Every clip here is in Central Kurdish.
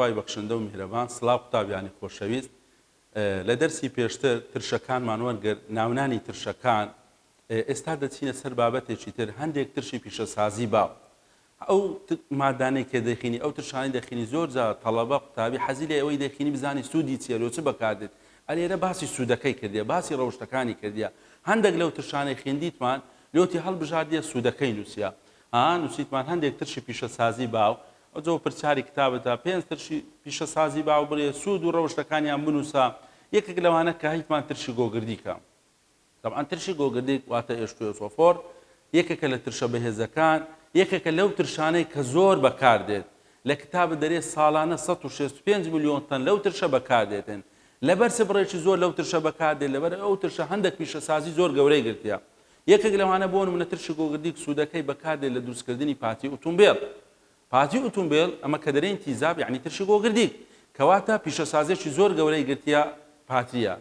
خوای بەخشندە و میهرەبان سڵاو قوتابیانی خۆشەویست لە دەرسی پێشتر ترشەکانمان وەرگرت ناونانی ترشەکان ئێستا دەچینە سەر بابەتێکی تر هەندێک ترشی پیشەسازی باو ئەو مادانەی کە دەخینی ئەو ترشانی دەخینی زۆر جا تەڵەبە قوتابی حەزی لە ئەوەی دەخینی بزانی سوودی چیە لۆ چ بەکاردێت ئەلێرە باسی سوودەکەی کردیە باسی ڕەوشتەکانی کردیە هەندێک لەو ترشانەی خوێندیتمان لۆتی هەڵبژاردیە سوودەکەی نووسیە نووسیتمان هەندێک ترشی پیشەسازی باو ئەوجۆ پرچاری کتابەتە پێنج ترشی پیشەسازی باو بڕێ سوود و ڕەوشتەکانیان بنووسە یەکێک لەوانە کە هیچمان ترشی گۆگردیکە طبعا ترشی گۆگردیک واتە ئێشتوێسۆفۆر یەکێکە لە ترشە بەهێزەکان یەکێکە لەو ترشانەی کە زۆر بەکاردێت لە کتابە دەرێ ساڵانە 165 میلیۆن تەن لەو ترشە بەکاردێتن لەبەر سبڕێکی زۆر لەو ترشە بەکاردێت لەبەر ئەو ترشە هەندێک پیشەسازی زۆر گەورەی گرتیە یەکێک لەوانە بۆ نمونە ترشی گۆگردیک سوودەکەی بەکاردێت لە دروستکردنی پاتی ئۆتۆمبیل پاتی ئۆتۆمبیل ئەمە کە دەرێن تیزاب یعنی ترشی گۆگردیک کەواتە پیشەسازیێکی زۆر گەورەی گرتیە پاتریە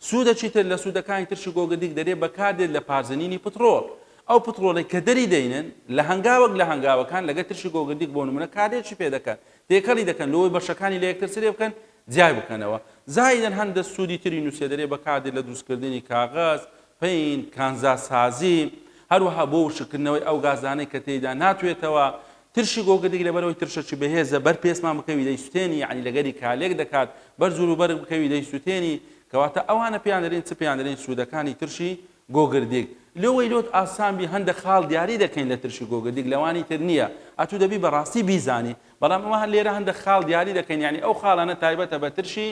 سوودەچی تر لە سوودەکانی ترشی گۆگردیک دەرێ بەکاردێت لە پارزنینی پترۆڵ ئەو پترۆڵی کە دەری دەینن لە هەنگاوەک لە هەنگاوەکان لەگە ترشی گۆگردیک بۆ نمونە کارێکی پێ دەکەن تێکەڵی دەکەن لەوەی بەشەکانی لە یەکتر سرێ بکەن جیای بکەنەوە زایدەن هەندە سوودی تری نووسێ دەرێ بەکاردێت لە دروستکردنی کاغەز پین کانزاسازی هەروەها بۆ وشکردنەوەی ئەو گازانەی کە تێیدا ناتوێتەوە ترشی گۆگردیک لەبەرەوەی ترشەکی بەهێزە بەر پێسمان بکەوی دەیسوتێنی یعنی لەگەری کالێک دەکات بەر زور و بەرگ بکەوی دەیسوتێنی کەواتە ئەوانە پێیان دەرێن چ پێیان دەرێن سوودەکانی ترشی گۆگردیک لەوەی لۆت ئاسانبی هەندە خاڵ دیاری دەکەین لە ترشی گۆگردیک لەوانی تر نییە ئەتوو دەبی بەڕاستی بیزانی بەڵام ئەمە هەر لێرە هەندە خاڵ دیاری دەکەین یعنی ئەو خاڵانە تایبەتە بە ترشی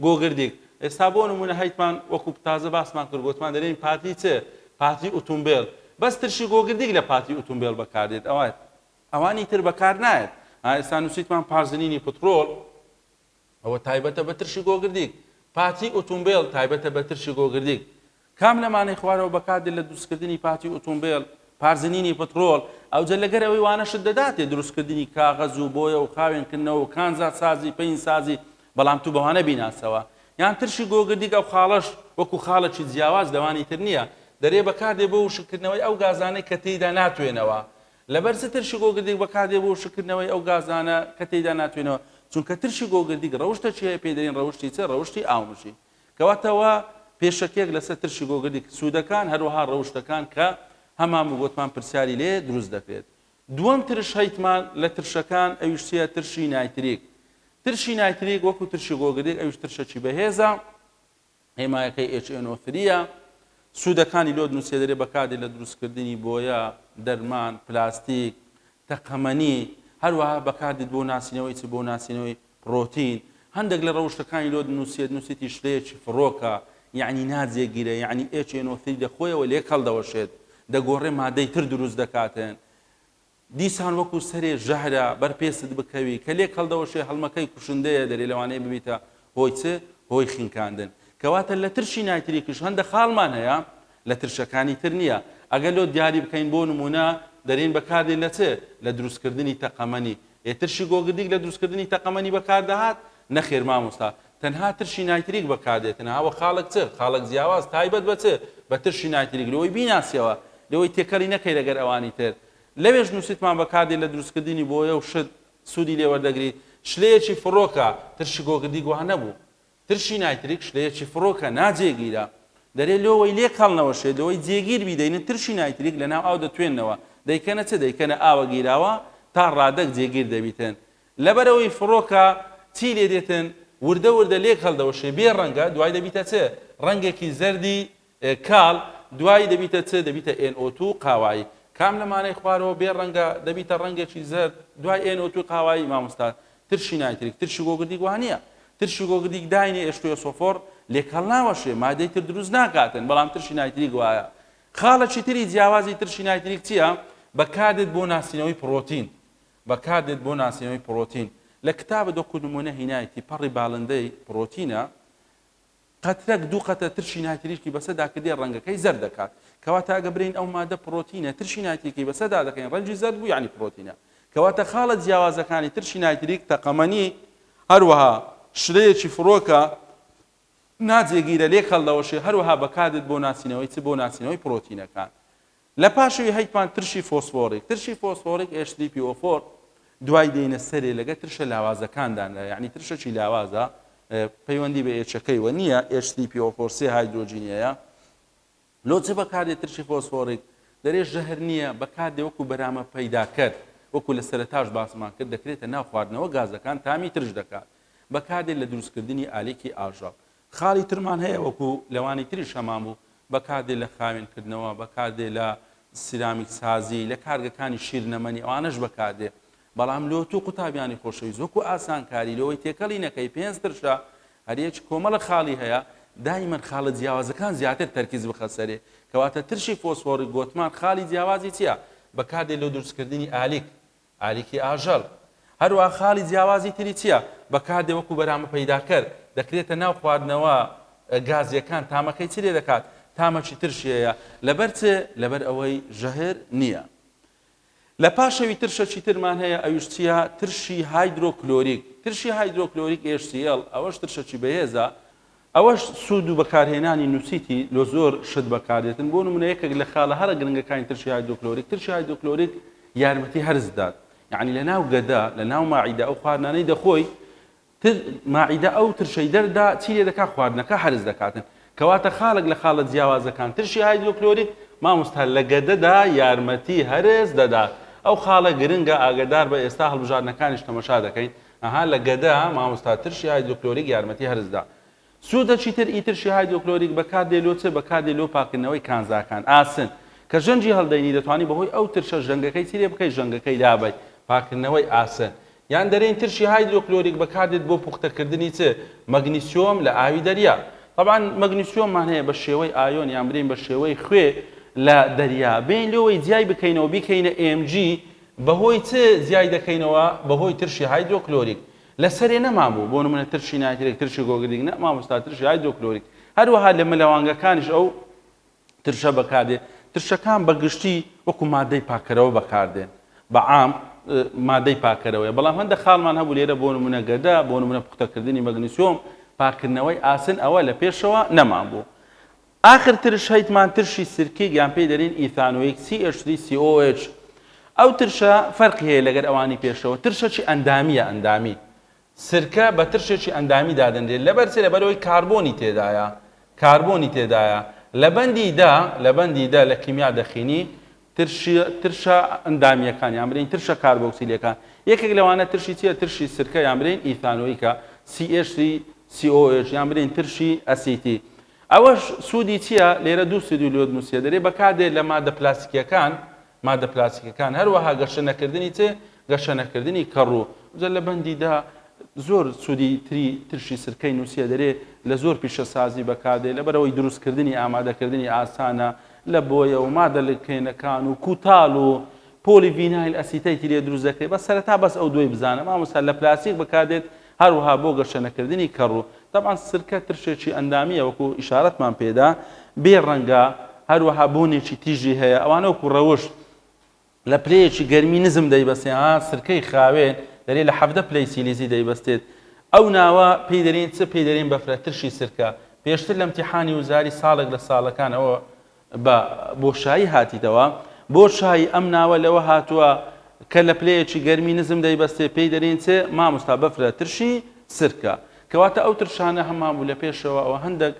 گۆگردیک ئێستا بۆ نمونە هەیتمان وەکو تازە باسمان کرد گوتمان دەرێن پاتی چ پاتی ئۆتۆمبیل بەس ترشی گۆگردیک لە پاتی ئۆتۆمبیل بەکاردێت ئەوانی تر بەکار نایێت ئێستا نووسیتمان پارزنینی پترۆڵ ئەوە تایبەتە بە ترشی گۆگردیک پاتی ئۆتۆمبیل تایبەتە بە ترشی گۆگردیک کام لەمانەی خوارەوە بەکاردێت لە دروستکردنی پاتی ئۆتۆمبیل پارزنینی پترۆڵ ئەوجە لەگەر ئەوەی وانەشت دەداتێ دروستکردنی کاغەز و بۆیە و خاوێنکردنەوە و کانزا سازی پین سازی بەڵام تو بەوانە بیناسەوە یان ترشی گۆگردیک ئەو خاڵەش وەکو خاڵێکی جیاواز لەوانی تر نییە دەرێ بەکاردێ بۆ وشکردنەوەی ئەو گازانەی کە تێیدا ناتوێنەوە لەبەر ترشی گۆگردیک بەکاردێ بۆ وشکردنەوەی ئەو گازانە کە تێیدا ناتوێنەوە چونکە ترشی گۆگردیک ڕەوشتە چیە پێ دەرێن ڕەوشتی چ ڕەوشتی ئاومشی کەواتەوە پێشەکێک لەسەر ترشی گۆگردیک سوودەکان هەروەها ڕەوشتەکان کە هەمان گوتمان پرسیاری لێ دروست دەکرێت دووەم ترش هەیتمان لە ترشەکان ئەویش چیە ترشی نایتریک ترشی نایتریک وەکو ترشی گۆگردیک ئەویش ترشەکی بەهێزە هێمایەکەی HNO3ە سوودەکانی لۆ نووسێ دەرێ بەکاردێت لە دروستکردنی بۆیە دەرمان پلاستیک تەقەمەنی هەروەها بەکاردێت بۆ ناسینەوەی چ بۆ ناسینەوەی پرۆتین هەندێک لە ڕەوشتەکانی لۆ نووسێتی شلەیەکی فڕۆکە یعنی ناجێگیرە یعنی HNO3 دەخۆیەوە لێک هەڵدەوەشێت دەگۆڕێ مادەی تر دروست دەکاتن دیسان وەکو سەرێ ژەهرە بەرپێست بکەوی کە لێک هەڵدەوەشێ هەڵمەکەی کوشندەیە دەرێ لەوانەیە ببیتە هۆی چ هۆی خینکاندن کەواتە لە ترشی نایتریکیش هەندە خاڵمان هەیە لە ترشەکانی تر نییە ئەگەر لۆ دیاری بکەین بۆ نمونە دەرێن بەکاردێن لە چ لە دروستکردنی تەقەمەنی ترشی گۆگردیک لە دروستکردنی تەقەمەنی بەکاردەهات نەخێر مامۆستا تەنها ترشی نایتریک بەکاردێتن هاوە خاڵک چ خاڵک جیاواز تایبەت بە چ بە ترشی نایتریک لەوەی بیناسیەوە لەوەی تێکەڵی نەکەی لەگەر ئەوانی تر لەوێژ نووسیتمان بەکاردێت لە دروستکردنی بۆیە و شت سوودی لێوەردەگریت شلەیەکی فڕۆکە ترشی گۆگردیک وان نەبوو ترشی نایتریک شلەیەکی فڕۆکە ناجێگیرە دەرێ لەوەی لێک هەڵنەوەشێت لەوەی جێگیر بیدەینن ترشی نایتریک لەناو ئاو دەتوێنەوە دەیکەنە چ دەیکەنە ئاوە گیراوە تا ڕادەک جێگیر دەبیتن لەبەرەوەی فڕۆکە چی لێ دێتن وردە وردە لێک هەڵدەوەشێ بێ ڕەنگە دوای دەبیتە چ ڕەنگێکی زەردی کاڵ دوای دەبیتە چ دەبیتە NO2 قاوایی کام لەمانەی خوارەوە بێ ڕەنگە دەبیتە ڕەنگێکی زەرد دوای NO2 قاوایی مامۆستا ترشی نایتریک ترشی گۆگردیک وانە ترشی گۆگردیک داینێ ئێشتوێسۆفۆر لێک هەڵناوەشێ مادەی تر دروست ناکاتن بەڵام ترشی نایتریک وایە خاڵەکی تری جیاوازی ترشی نایتریک چییە بەکاردێت بۆ ناسینەوەی پرۆتین بەکاردێت بۆ ناسینەوەی پرۆتین لە کتابە دۆ نمونە هینایەتی پەڕی باڵندەی پرۆتینە قەترەك دوو قەتە ترشی نایتریکی بەسەدا کردێ ڕەنگەکەی زەرد دەکات کەواتە ئەگە برین ئەو مادە پرۆتینە ترشی نایتریکی بەسەدا دەکەین ڕەنگی زەرد بوو یعنی پرۆتینە کەواتە خاڵە جیاوازەکانی ترشی نایتریک تەقەمەنی هەروەها شلەیەکی فڕۆکە ناجێگیرە لێک هەڵدەوەشێ هەروەها بەکاردێت بۆ ناسینەوەی چ بۆ ناسینەوەی پرۆتینەکان لە پاشەوی هەیتمان ترشی فۆسفۆریک ترشی فۆسفۆریک HDPO4 دوای دێنە سەرێ لەگە ترشە لاوازەکانداندا یعنی ترشەکی لاوازە پەیوەندی بە ئێچەکەیوە نییە HCPO4 هایدرۆجینەیە لۆچە بەکاردێت ترشی فۆسفۆریک دەرێ ژەهر نییە بەکاردێ وەکو بەرامە پەیداکرد وەکو لە سەرەتاش باسمان کرد دەکرێتە ناو خواردنەوە گازەکان تامی ترش دەکات بەکاردێت لە دروستکردنی ئالێکی ئاژەڵ خاڵی ترمان هەیە وەکو لەوانی تریش هەمان بوو بەکاردێت لە خاوێنکردنەوە بەکاردێت لە سیرامیک سازی لە کارگەکانی شیرنەمەنی ئەوانەش بەکاردێ بەڵام لۆت و قوتابیانی خۆشەویست وەکو ئاسانکاری لەوەی تێکەڵی نەکەی پێنج ترشە هەریەک کۆمەڵە خاڵی هەیە دایمەن خاڵە جیاوازەکان زیاتر تەرکیز بخە سەرێ کەواتە ترشی فۆسفۆریک گوتمان خاڵی جیاوازی چییە بەکاردێت لە دروستکردنی ئالیکی ئاژەڵ هەروە خاڵی جیاوازی تری چییە بەکاردێ وەکو بەرامە پەیداکرد دەکرێتە ناو خواردنەوە گازیەکان تامەکەی چ لێ دەکات تامەکی ترشیەیە لەبەر چ لەبەر ئەوەی ژەهر نییە لە پاشەوی ترشەکی ترمان هەیە ئەویش چییە ترشی هایدرۆکلۆریک ترشی هایدرۆکلۆریک HCl ئەوەش ترشەکی بەهێزە ئەوەش سوود و بەکارهێنانی نووسیتی لۆ زۆر شت بەکارێتن بۆ نمونە یەکێک لە خاڵە هەرە گرنگەکانی ترشی هایدرۆکلۆریک یارمەتی هەرز دات یعنی لە ناو گەدا لە ناو ماعیدە ئەو خواردنانەی دەخۆی ماعیدە ئەو ترشەی دەردا چی لێ دەکات خواردنەکە هەرز دەکاتن کەواتە خاڵێک لە خاڵە جیاوازەکان ترشی هایدرۆکلۆریک مامۆستا لە گەدەدا یارمەتی هەرز دەدات ئەو خاڵە گرنگە ئاگدار بە ئێستا هەڵبژاردنەکانیش تەماشا دەکەین ئەها لە گەدا مامۆستا ترشی هایدرۆکلۆریک یارمەتی هەرزدا سوودەکی تر ئیترشی هایدرۆکلۆریک بەکاردێ چ بەکاردێ لۆ پاکردنەوەی کانزاکان ئاسن کە ژەنجی هەڵدەینی دەتوانانی بەهۆی ئەو ترشە ژەنگەکەی چی لێ بکەی ژەنگەکەی دابەی پاکردنەوەی ئاسن یان دەرێن ترشی هایدرۆکلۆریک بەکاردێت بۆ پوختەکردنی چ مەگنیسیۆم لە ئاوی دەریا طبعا مەگنیسیۆممان هەیە بە شێوەی ئایۆن یان برین بە شێوەی خوێ لە دەریا بین لەوەی جیای بکەینەوە بیکەینە AMG بەهۆی چ جیای دەکەینەوە بەهۆی ترشی هایدرۆکلۆریک لەسەرێ نەمان بوو بۆ نمونە ترشی نایترێک ترشی گۆگردێک نە مامۆستا ترشی هایدرۆکلۆریک هەروەها لە مەلەوانگەکانیش ئەو ترشە بەکاردێ ترشەکان بەگشتی وەکو مادەی پاکەرەوە بەکاردێن بەعام مادەی پاکەرەوەی بەڵام هەندە خاڵمان هەبوو لێرە بۆ نمونە گەدا بۆ نمونە پوختەکردنی مەگنیسیۆم پاکردنەوەی ئاسن ئەوە لە پێشەوە نەمان بوو آخر ترش هەیتمان ترشی سرکێک یان پێی دەرین ئیثانۆیک CH3COH ئەو ترشە فەرقی هەیە لەگەر ئەوانی پێشەوە ترشەکی ئەندامیە ئەندامی سرکە بە ترشێکی ئەندامی دادەنرێت لەبەرچێ لەبەرەوەی کاربۆنی تێدایە لە بەندیدا لە کیمیا دەخینی ترشە ئەندامیەکان یان برین ترشە کاربۆکسیلەکان یەکێک لەوانە ترشی چیە ترشی سرکە یان برین ئیثانۆیکە CH3COH یان برین ترشی ئەسیتی ئەوەش سوودی چییە لێرە دوو سوودی لۆ نووسیە دەرێ بەکاردێت لە مادە پلاستیکەکان هەروەها گەشەنەکردنی چێ گەشەنەکردنی کەڕوو لە بەندیدا زۆر سوودی ترشی سرکەی نووسیە دەرێ لە زۆر پیشەسازی بەکاردێت لەبەرەوەی دروستکردنی ئامادەکردنی ئاسانە لە بۆیە و مادە لەکێنەکان و کوتاڵ و پۆلیڤینایل ئەسیتەیتی لێ دروست دەکرێت بە سەرەتا بەس ئەو دوی بزانە مامۆستا لە پلاستیک بەکاردێت هەروەها بۆ گەشەنەکردنی کەڕوو طبعا سرکە ترشێکی ئەندامیە وەکو ئیشارەتمان پێدا بێ ڕەنگە هەروەها بۆنێکی تیژی هەیە ئەوانە وەکو ڕەوش لە پلەیەکی گەرمی نزم دەیبەستێ سرکەی خاوێن دەرێ لە 17 پلەی سیلیزی دەیبەستێت ئەو ناوە پێی دەرێن چ پێی دەرێن بەفرە ترشی سرکە پێشتر لە امتیحانی وزاری ساڵێک لە ساڵەکانەوە بە بۆشایی هاتیتەوە بۆشایی ئەم ناوە لەوە هاتووە کە لە پلەیەکی گەرمی نزم دەیبەستێ پێی دەرێن چ مامۆستا بەفرە ترشی سرکە کەواتە ئەو ترشانە هەمان بوو لە پێشەوە ئەوە هەندێک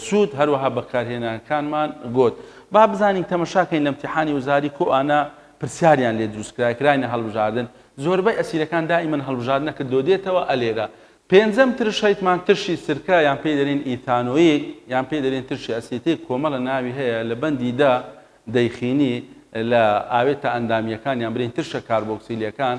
سوود هەروەها بەکارهێنانەکانمان گوت با بزانین تەمەشاکەین لە امتیحانی وزاری کۆئانە پرسیاریان لێ دروستکراینە هەڵبژاردن زۆربەی ئەسیرەکان دائیمەن هەڵبژاردنەکە دۆدێتەوە ئەلێرە پێنجەم ترش هەیتمان ترشی سرکە یان پێی دەرێن ئیثانۆیک یان پێی دەرێن ترشی ئەسیتیک کۆمەڵە ناوی هەیە لە بەندیدا دەیخینی لە ئاوێتە ئەندامیەکان یان برین ترشە کاربۆکسیلەکان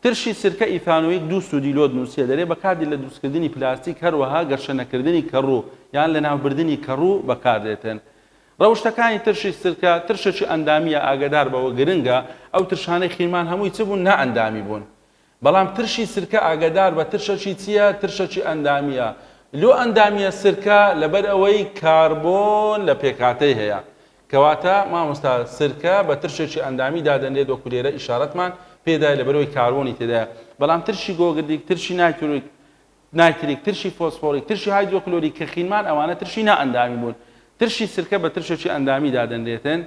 ترشی سرکە ئیثانۆیک دوو سوودی لۆ نووسیە دەرێ بەکاردی لە دروستکردنی پلاستیک هەروەها گەشەنەکردنی کەڕوو یان لە ناوبردننی کەڕوو بەکاردێتن ڕەوشتەکانی ترشی سرکە ترشێکی ئەندامیە ئاگدار بەوە گرنگە ئەو ترشانەی خیرمان هەمووی چ بوون نەئەندامی بوون بەڵام ترشی سرکە ئاگدار بە ترشەکی چییە ترشەکی ئەندامیە لۆ ئەندامیە سرکە لەبەر ئەوەی کاربۆن لە پێکاتەی هەیە کەواتە مامۆستا سرکە بە ترشێکی ئەندامی دادەنرێت وەکو لێرە ئیشارەتمان پێدای لەبەرەوەی کاربۆنی تێدایە بەڵام ترشی گۆگردێک ترشی نایتریک ترشی فۆسفۆریک ترشی هایدرۆکلۆریک کە خیلمان ئەوانە ترشی نائەندامی بوون ترشی سرکە بە ترشێکی ئەندامی دادەنرێتن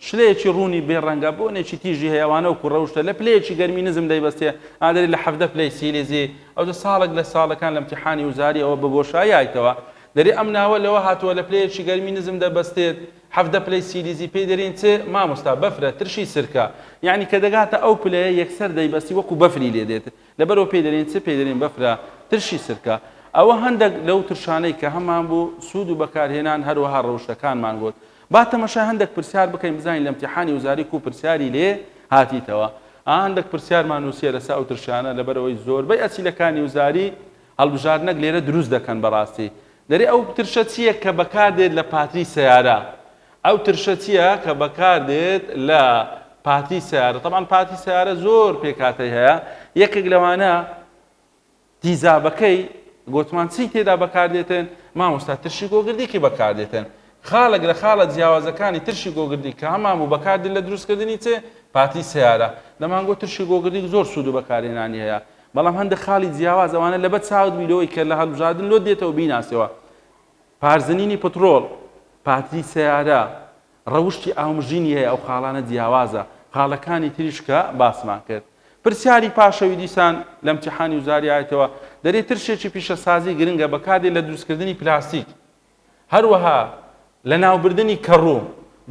شلەیەکی ڕوونی بێ ڕەنگە بۆنێکی تیژی هەیەوانە و کوڕەوشتە لە پلەیەکی گەرمی نزم دەیبەستێ ئادەری لە 17 پلەی سیلیزی ئەو ساڵێک لە ساڵەکان لە امتحانی وزاری ئەوە ببۆشایی هایتەوە دەری ئەم ناوە لەوە هاتووە لە پلەیەکی گەرمی نزم دەبەستێت 17 پلەی سیلیزی پێی دەرین چ مامۆستا بەفرە ترشی سرکە یعنی کە دەگاتە ئەو پلەیە یەکسەر دەیبەستی وەکو بەفری لێ دێت لەبەرەوە پێی دەرین چ پێی دەرین بەفرە ترشی سرکە ئەوە هەندێک لەو ترشانەی کە هەمان بوو سوود و بەکارهێنان هەروەها ڕەوشتەکانمان گوت با تەمەشا هەندێک پرسیار بکەین بزانین لە امتحانی وزاری و پرسیاری لێ هاتیتەوە هەندێک پرسیارمان نووسیە لەسا ئەو ترشانە لەبەرەوەی زۆربەی ئەسیلەکانی وزاری هەڵبژاردنەک لێرە دروست دەکەن بەڕاستی دەری ئەو ترشە چییە کە بەکاردێت لە پاتری سەیارە ئەو ترشە چییە کە بەکاردێت لە پاتری سیارە طبعا پاتری سیارە زۆر پێکاتەی هەیە یەکێک لەوانە تیزابەکەی گوتمان چی تێدا بەکاردێتن مامۆستا ترشی گۆگردێکی بەکاردێتن خاڵێک لە خاڵە جیاوازەکانی ترشی گۆگردی کە هەمان بوو بەکاردێت لە دروستکردنی چێ پاتری سیارە دەمانگۆ ترشی گۆگردی زۆر سوود و بەکارهێنانی هەیە بەڵام هەندێک خاڵی جیاواز ئەوانە لەبەر چاوت بیرەوەی کە لە هەڵبژاردن لۆ دێتەوە بیناسیەوە پارزنینی پترۆڵ پاتری سیارە ڕەوشتی ئاومژینی هەیە ئەو خاڵانە جیاوازە خاڵەکانی تریش کە باسمان کرد پرسیاری پاشەوی دیسان لە امتحانی وزاری هاتەوە دەرێت ترشێکی پیشەسازی گرنگە بەکاردێت لە دروستکردنی پلاستیک هەروەها لە ناوبردنی کەڕوو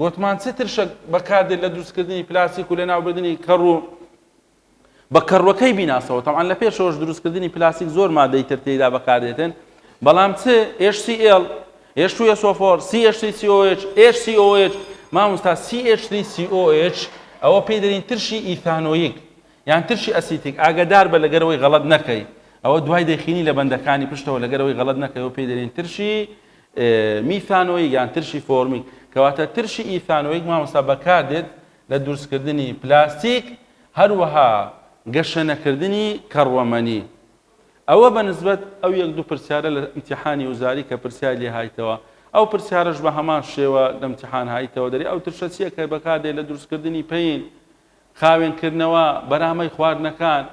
گوتمان چ ترشێک بەکاردێت لە دروستکردنی پلاستیک و لە ناوبردنی کەڕوو بە کەڕوەکەی بیناسەوە تەمان لە پێشەوەش دروستکردنی پلاستیک زۆر مادەی تر تێیدا بەکاردێتن بەڵام چ HCl H2SO4 CH3COH HCOH مامۆستا CH3COH ئەوە پێی دەرین ترشی ئیثانۆیک یان ترشی ئەسیتیک ئاگادار بە لەگەرەوەی غەڵەت نەکەی ئەوە دوای دەیخینی لە بەندەکانی پشتەوە لەگەرەوەی غەڵەت نەکەی ئەوە پێی دەرین ترشی میثانۆیک یان ترشی فۆرمیک کەواتە ترشی ئیثانۆیک مامۆستا بەکاردێت لە دروستکردنی پلاستیک هەروەها گەشەنەکردنی کەڕوەمەنی ئەوە بەنسبەت ئەو یەک دوو پرسیارە لە امتحانی وزاری کە پرسیار لێ هایتەوە ئەو پرسیارەش بە هەمان شێوە لە امتحان هایتەوە دەری ئەو ترشە چییە کە بەکاردێت لە دروستکردنی پەین خاوێنکردنەوە بەرامەی خواردنەکان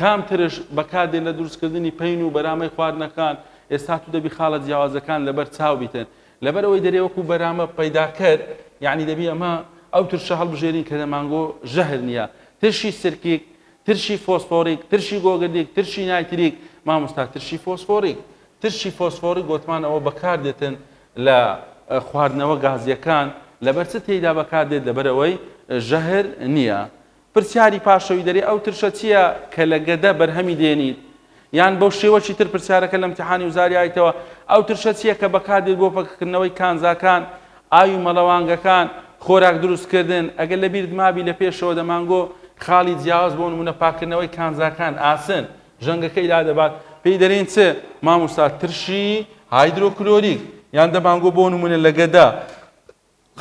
کام ترش بەکاردێت لە دروستکردنی پەین و بەرامەی خواردنەکان ئێستا تو دەبی خاڵە جیاوازەکان لەبەر چاو بیتن لەبەرەوەی دەرێ وەکو بەرامە پەیدا کرد یعنی دەبی ئەمە ئەو ترشە هەڵبژێرین کە دەمانگۆ ژەهر نییە ترشی سرکیک ترشی فۆسفۆریک ترشی گۆگردێک ترشی نایتریک مامۆستا ترشی فۆسفۆریک ترشی فۆسفۆریک گوتمان ئەوە بەکاردێتن لە خواردنەوە گازیەکان لەبەر چ تێیدا بەکاردێت لەبەرەوەی ژەهر نییە پرسیاری پاشەوی دەرێ ئەو ترشە چییە کە لە گەدە بەرهەمی دێنیت یان بەو شێوەی تر پرسیارەکە لە امتحانی وزاری هایتەوە ئەو ترشە چییە کە بەکاردێت بۆ پەککردنەوەی کانزاکان ئاوی مەڵەوانگەکان خۆراک دروستکردن ئەگەر لە بیرت مابی لە پێشەوە دەمانگۆ خاڵی جیاواز بۆ نمونە پاکردنەوەی کانزاکان ئاسن ژەنگەکەی دادەبات پێی دەرێن چ مامۆستا ترشی هایدرۆکلۆریک یان دەمانگۆ بۆ نمونە لە گەدە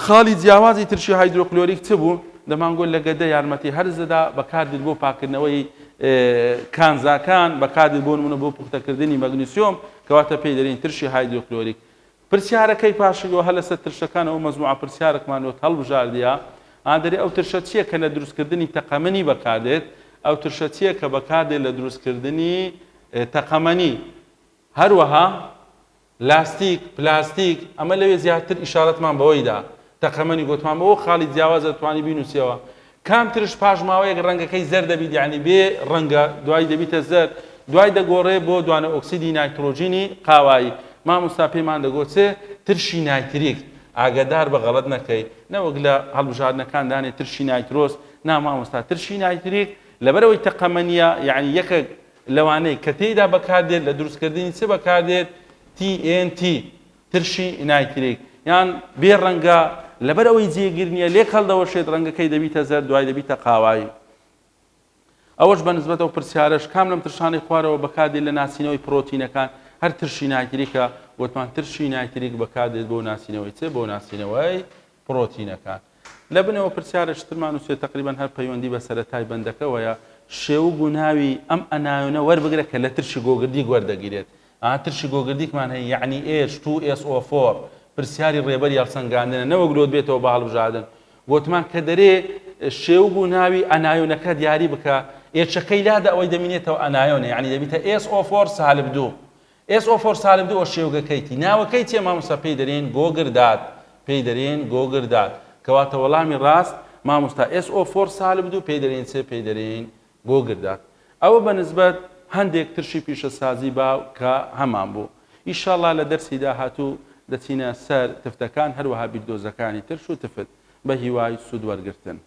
خاڵی جیاوازی ترشی هایدرۆکلۆریک چ بوو دەمانگۆ لە گەدە یارمەتی هەرزەدا بەکاردێت بۆ پاکردنەوەی کانزاکان بەکاردێت بۆ نمونە بۆ پوختەکردنی مەگنیسیۆم کەواتە پێی دەرێن ترشی هایدرۆکلۆریک پرسیارەکەی پاشەوە هە لەسەر ترشەکانەوە مەزموعە پرسیارێکمانەوە هەڵبژاردیە ئادەری ئەو ترشە چییە کە لە دروستکردنی تەقەمەنی بەکاردێت ئەو ترشە چییە کە بەکاردێت لە دروستکردنی تەقەمەنی هەروەها لاستیک پلاستیک ئەمە لەوێ زیاتر ئیشارەتمان بەوەیدا تەقەمەنی گوتمان بەوە خاڵی جیاوازە دەتوانی بینوسیەوە کام ترش پاش ماوەیەک ڕەنگەکەی زەر دەبیت یعنی بێ ڕەنگە دوای دەبیتە زەر دوای دەگۆڕێ بۆ دوانە ئۆکسیدی نایترۆژینی قاوایی مامۆستا پێمان دەگوتێ ترشی نایتریک ئاگادار بە غەڵەت نەکەی نەوەک لە هەڵبژاردنەکان دانێت ترشی نایترۆز مامۆستا ترشی نایتریک لەبەرەوەی تەقەمەنیە یعنی یەکێک لەوانەی کە تێیدا بەکاردێت لە دروستکردنی چ بەکاردێت TNT ترشی نایتریک یان بێ ڕەنگە لەبەرەوەی جێگیرنیە لێک هەڵدەوەشێت ڕەنگەکەی دەبیتە زەر دوای دەبیتە قاوایی ئەوەش بەنسبەتەوە پرسیارەش کام لەم ترشانەی خوارەوە بەکاردێت لە ناسینەوەی پرۆتینەکان هەر ترشی نایتریکە وتمان ترشی نایتریک بەکاردێت بۆ ناسینەوەی چ بۆ ناسینەوەی پرۆتینەکان لە بنەوە پرسیارە شترمان وسێت تقریبا هەر پەیوەندی بە سەرەتای بەندەکەوەیە شێوە و ناوی ئەم ئەنایۆنە وەربگرە کە لە ترشی گۆگردی وەردەگیرێت ترشی گۆگردیکمان هەیە یعنی H2SO4 پرسیاری ڕێبەری هەڵسەنگاندنە نەوەک لۆت بێتەوە بە هەڵبژاردن گوتمان کە دەرێ شێو بوو ناوی ئەنایۆنەکە دیاری بکە ئێچەکەی لادا ئەوەی دەمینێتەوە ئەنایۆنە یعنی دەبیتە SO4 سالب 2 SO4 سالب 2 شێوگەکەیتی ناوەکەی چێ مامۆستا پێی دەرێن گۆگردات پێی دەرێن گۆگردات کەواتە وەڵامی ڕاست مامۆستا SO4 ساڵ بدو پێی دەرێن چێ پێی دەرێن بۆ گردات ئەوە بەنسبەت هەندێک ترشی پیشەسازی باو کە هەمان بوو ئیشاڵڵا لە دەرسی داهاتوو دەچینە سەر تفتەکان هەروەها بیردۆزەکانی ترش و تفت بە هیوای سوود وەرگرتن.